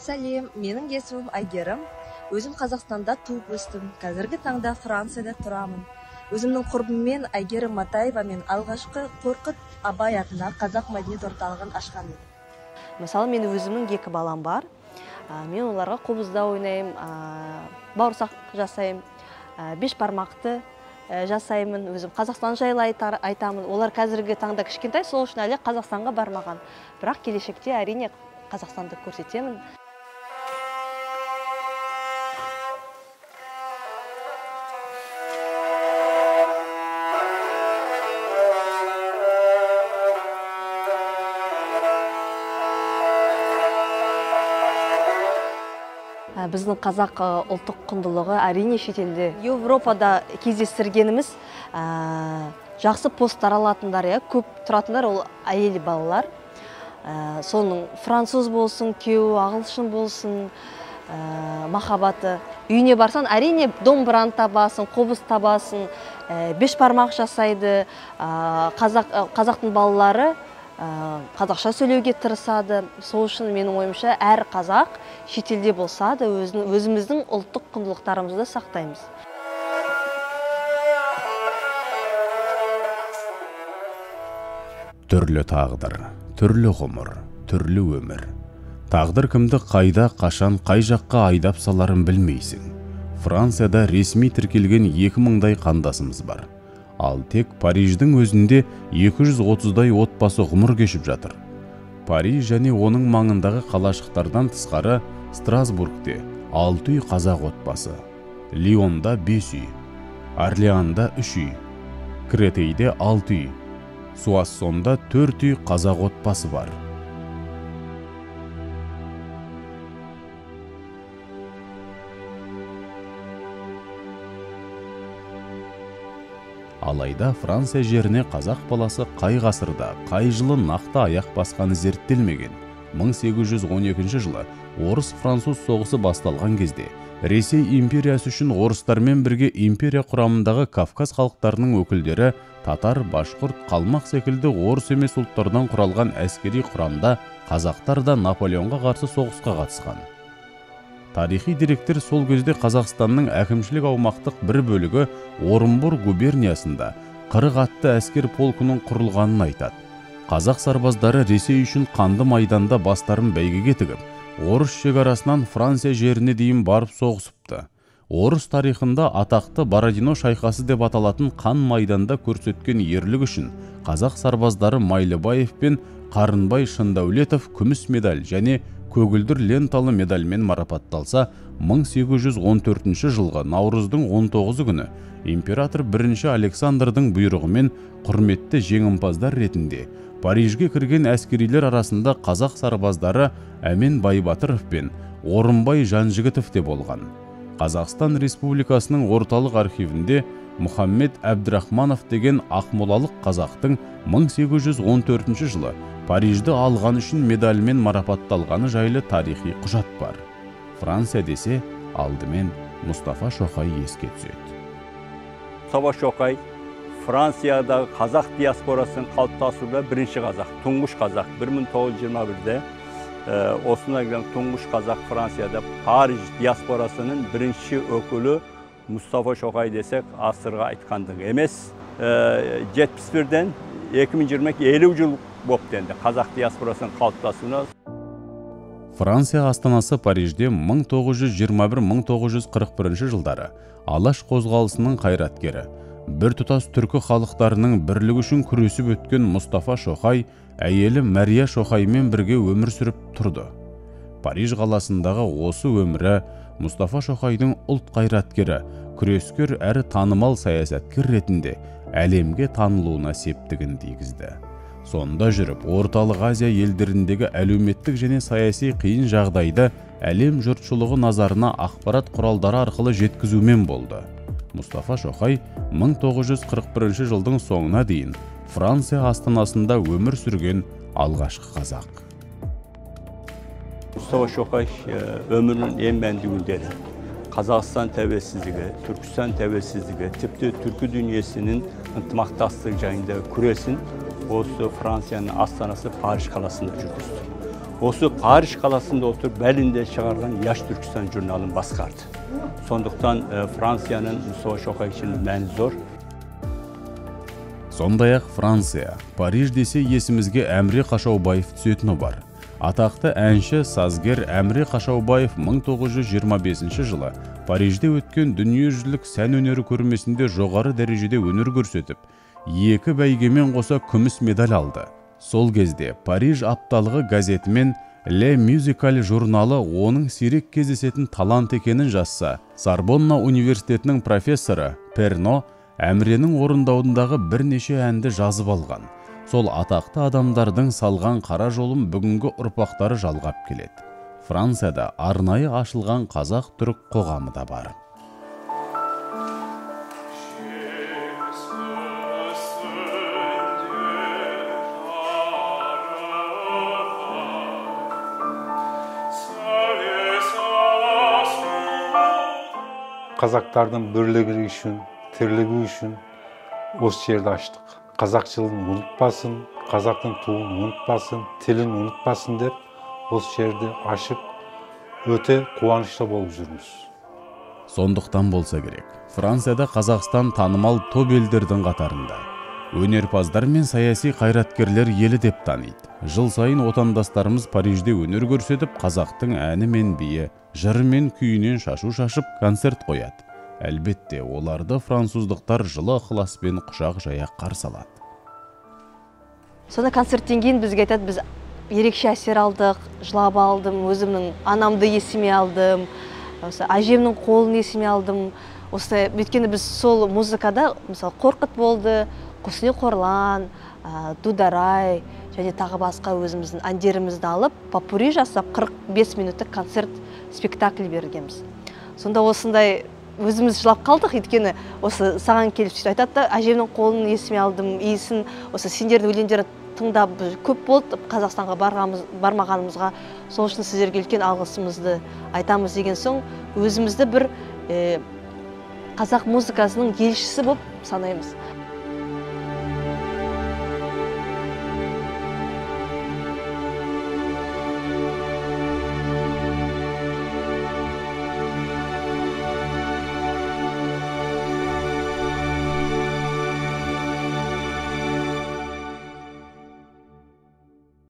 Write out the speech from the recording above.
Сәлем, менің есімім Айгерім. Өзім Қазақстанда туып өстім. Қазіргі таңда Францияда тұрамын. Өзімнің құрбыммен Айгерім Матаева мен алғашқы Қорқыт Абай атына қазақ мәдениет орталығын ашқанмын. Мысалы, мен өзімнің 2 балам бар. Мен оларға қобызда ойнаймын, бауырсақ жасаймын, 5 бармақты жасаймын. Өзім Қазақстан жайлы айтамын. Олар қазіргі таңда кішкентай, сол үшін әлі Қазақстанға бармаған. Бірақ келешекте әрине Қазақстанды көрсетемін. Біздің қазақ ұлттық құндылығы әрине шетелде. Европада кездестіргеніміз жақсы посттар алатындар, көп тұратындар ол әйел балалар. Соның француз болсын, күйеуі ағылшын болсын, махаббаты. Үйіне барсан, әрине домбыраны табасын, қобыз табасын, 5 бармақ жасайды. Қазақтың балалары қазақша сөйлеуге тырысады. Сол үшін менің ойымша әр қазақ шетелде болса да өзіміздің ұлттық құндылықтарымызды сақтаймыз. Түрлі тағдыр, түрлі ғұмыр, түрлі өмір. Тағдыр кімді қайда, қашан, қай жаққа айдап саларын білмейсің. Францияда ресми тіркелген 2000-дай қандасымыз бар. Ал тек Париждің өзінде 230-дай отбасы ғұмыр кешіп жатыр. Париж және оның маңындағы қалашықтардан тысқары Страсбургте 6 үй қазақ отбасы, Лионда 5 үй, Орлеанда 3 үй, Кретейде 6 үй, Суассонда 4 үй қазақ отбасы бар. Алайда Франция жеріне қазақ баласы қай ғасырда, қай жылы нақты аяқ басқаны зерттелмеген. 1812 жылы орыс-француз соғысы басталған кезде Ресей империясы үшін орыстармен бірге империя құрамындағы Кавказ халықтарының өкілдері татар, башқұрт, қалмақ секілді орыс емес ұлттардан құралған әскери құрамда қазақтар да Наполеонға қарсы соғысқа қатысқан. Тарихи деректер сол кезде Қазақстанның әкімшілік аумақтық бір бөлігі Орынбор губерниясында 40 атты әскер полкының құрылғанын айтады. Қазақ сарбаздары Ресей үшін қанды майданда бастарын бәйгеге тігіп, орыс шекарасынан Франция жеріне дейін барып соғысыпты. Орыс тарихында атақты Бородино шайқасы деп аталатын қан майданда көрсеткен ерлік үшін қазақ сарбаздары Майлыбаев пен Қарынбай Шындәулетов күміс медаль және көгілдір ленталы медальмен марапатталса, 1814 жылғы наурыздың 19 күні император 1 Александрдың бұйрығымен құрметті жеңімпаздар ретінде Парижге кірген әскерилер арасында қазақ сарбаздары Әмен Байбатыров пен Орынбай Жанжігітов те болған. Қазақстан Республикасының орталық архивінде Мұхаммед Әбдірахманов деген ақмолалық қазақтың 1814 жылы Парижді алған үшін медальмен марапатталғаны жайлы тарихи құжат бар. Франция десе, алдымен Мұстафа Шоқай еске түседі. Мұстафа Шоқай Франциядағы қазақ диаспорасының қалыптасуында бірінші қазақ, тұңғыш қазақ. 1921-де осына келген тұңғыш қазақ Францияда Париж диаспорасының бірінші өкілі Мұстафа Шоқай десек, асырға айтқандығы емес. 71-ден 2020-ге 50 жыл боптенді қазақ диаспорасының қалыптасуына. Франция астанасы Парижде 1921-1941 жылдары Алаш қозғалысының қайраткері, біртұтас түркі халықтарының бірлігі үшін күресіп өткен Мұстафа Шоқай әйелі Мәрия Шоқаймен бірге өмір сүріп тұрды. Париж қаласындағы осы өмірі Мұстафа Шоқайдың ұлт қайраткері, күрескер әрі танымал саясаткер ретінде әлемге танылуына септігін тигізді. Сонда жүріп, Орталық Азия елдеріндегі әлеуметтік және саяси қиын жағдайды әлем жұртшылығы назарына ақпарат құралдары арқылы жеткізумен болды. Мұстафа Шоқай 1941 жылдың соңына дейін Франция астанасында өмір сүрген алғашқы қазақ. Мұстафа Шоқай өмірінің ең мәнді күндері. Қазақстан тәуелсіздігі, Түркістан тәуелсіздігі, тіпті түркі дүниесінің ынтымақтастық жайында күресін осы Францияның астанасы Париж қаласында жүргізді. Осы Париж қаласында отырып Берлинде шығарған Яш Түркістан журналын басқарды. Сондықтан Францияның Мұстафа Шоқай үшін мәні зор. Сондай-ақ Франция, Париж десе есімізге Әміре Қашаубаев түсетіні бар. Атақты әнші, сазгер Әміре Қашаубаев 1925 жылы Парижде өткен дүниежүзілік сән өнері көрмесінде жоғары дәрежеде өнер көрсетіп, 2 бәйгемен қоса күміс медаль алды. Сол кезде Париж апталығы газетімен Le Musical журналы оның сирек кездесетін талант екенін жазса, Сорбонна университетінің профессоры Перно Әміренің орындаудындағы бірнеше әнді жазып алған. Сол атақты адамдардың салған қара жолын бүгінгі ұрпақтары жалғап келеді. Францияда арнайы ашылған қазақ-түрік қоғамы да бар. Қазақтардың бірлігі үшін, тірлігі үшін осы жерді аштық. Қазақшылығын ұмытпасын, қазақтың туын ұмытпасын, тілін ұмытпасын деп осы жерді ашып, өте қуанышты болып жүрміз. Сондықтан болса керек, Францияда Қазақстан танымал топ елдердің қатарында. Өнерпаздар мен саяси қайраткерлер елі деп таниды. Жыл сайын отандастарымыз Парижде өнер көрсетіп, қазақтың әні мен биі, жыры мен күйінен шашу шашып концерт қояды. Әлбетте, оларды француздықтар жылы ықыласпен құшақ жая қарсы алады. Сонда концерттен кейін бізге айтады, біз ерекше әсер алдық, жылап алдым, өзімнің анамды есіме алдым, әжемнің қолын есіме алдым. Осы өйткені біз сол музыкада, мысалы, Қорқыт болды, Құсни Қорлан, Дударай және тағы басқа өзіміздің әндерімізді алып, попури жасап 45 минуттық концерт спектакль бергенбіз. Сонда осындай өзіміз жылап қалдық, өйткені осы саған келіп сөйтіп айтады да, әжемнің қолын есіме алдым, иісін, осы сендердің өлеңдерді тыңдап көп болды, Қазақстанға бармағанымызға, сол үшін сіздерге үлкен алғысымызды айтамыз деген соң, өзімізді бір қазақ музыкасының елшісі болып санаймыз.